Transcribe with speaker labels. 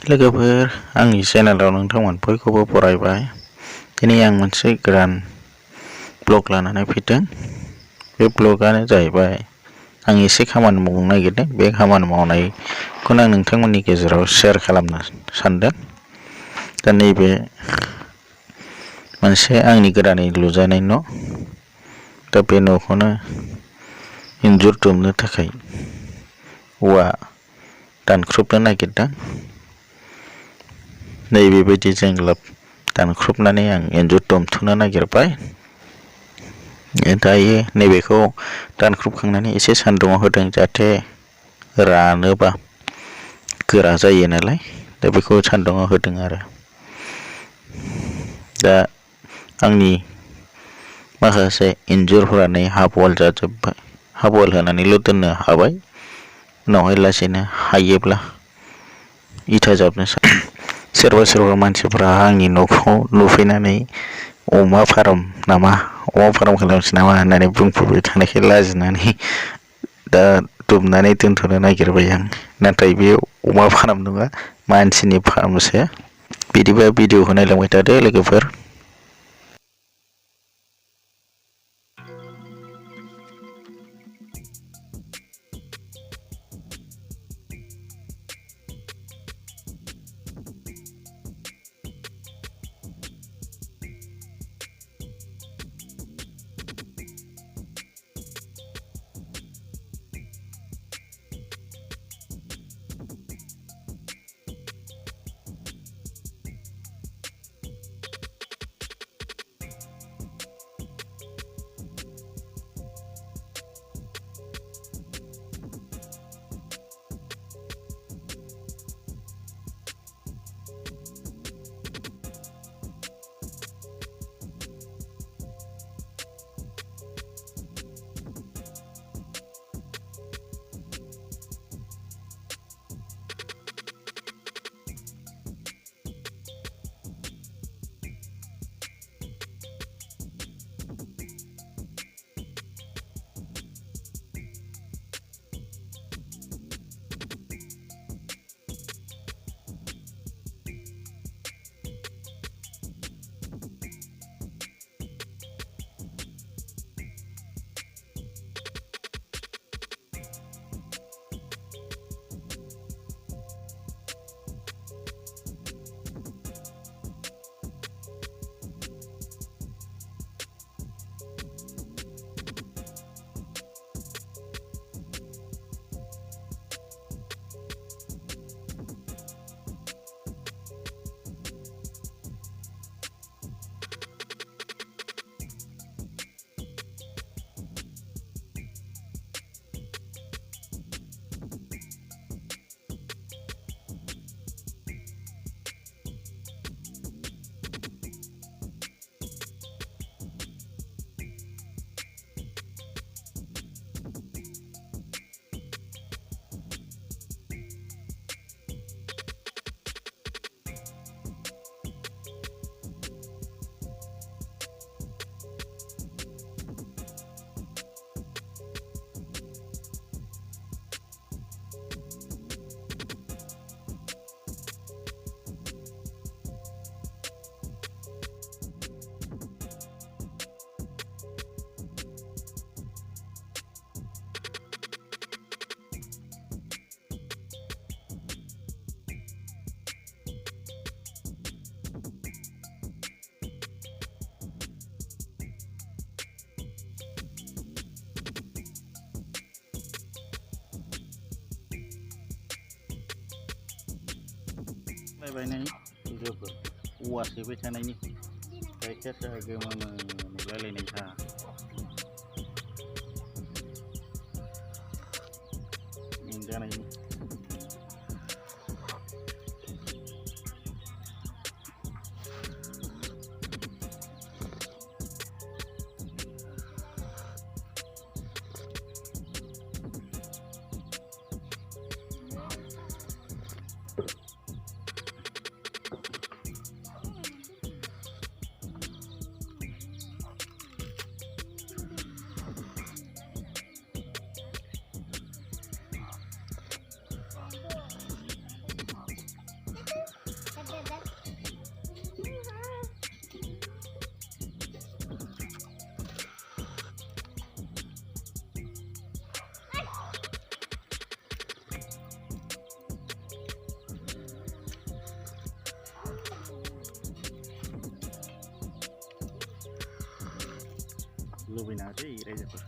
Speaker 1: लोगोफोर आंनि चेनेलाव नोंथांमोन बयखौबो बरायबाय। दिनै आं मोनसे गोदान ब्लग लानानै फैदों। बे ब्लगानो जाहैबाय आं एसे खामानि मावनो नागिरदों। बे खामानि मावनायखौनो आं नोंथांमोननि गेजेराव शेयार खालामनो सानदों। दा नैबे मोनसे आंनि गोदानै लुजानाय न'। दा बे न'खौनो इन्जुर दुमनो थाखाय औवा दानख्रुबनो नागिरदों। नैबेबायदि जेंलाब दानख्रुबनानै आं इन्जुर दुमथ'नो नागिरबाय। दायो नैबेखौ दानख्रुबखांनानै एसे सान्दुङाव होदों, जाहाथे रानोबा गोरा जायो नालाय। दा बेखौ सान्दुङाव होदों आरो। दा आंनि माखासे इन्जुरफोरा नै हाफ वाल जाजोब्बाय। हाफ वाल होनानैल' दोननो हाबाय। उनावहाय लासैनो हायोब्ला इथा जाबनो सोरबा मानसिफ्रा आंनि न'खौ नुफैनानै अमा फार्म नामा, अमा फार्म खालामसै नामा होननानै बुंफैबाय थानायखाय लाजिनानै दा दुमनानै दोनथ'नो नागिरबाय आं। नाथाय बे अमा फार्म नङा, मानसिनि फार्मसो। बिदिबा भिडिअखौ नायलांबाय थादो लोगोफोर। बायनाय भिडिअफोर औवा सैबाय थानायनि गाइखेर साहा गोमो नुलायलायनाय साहा मेंजानायनि। लुबैनाङा दै रायजोफोर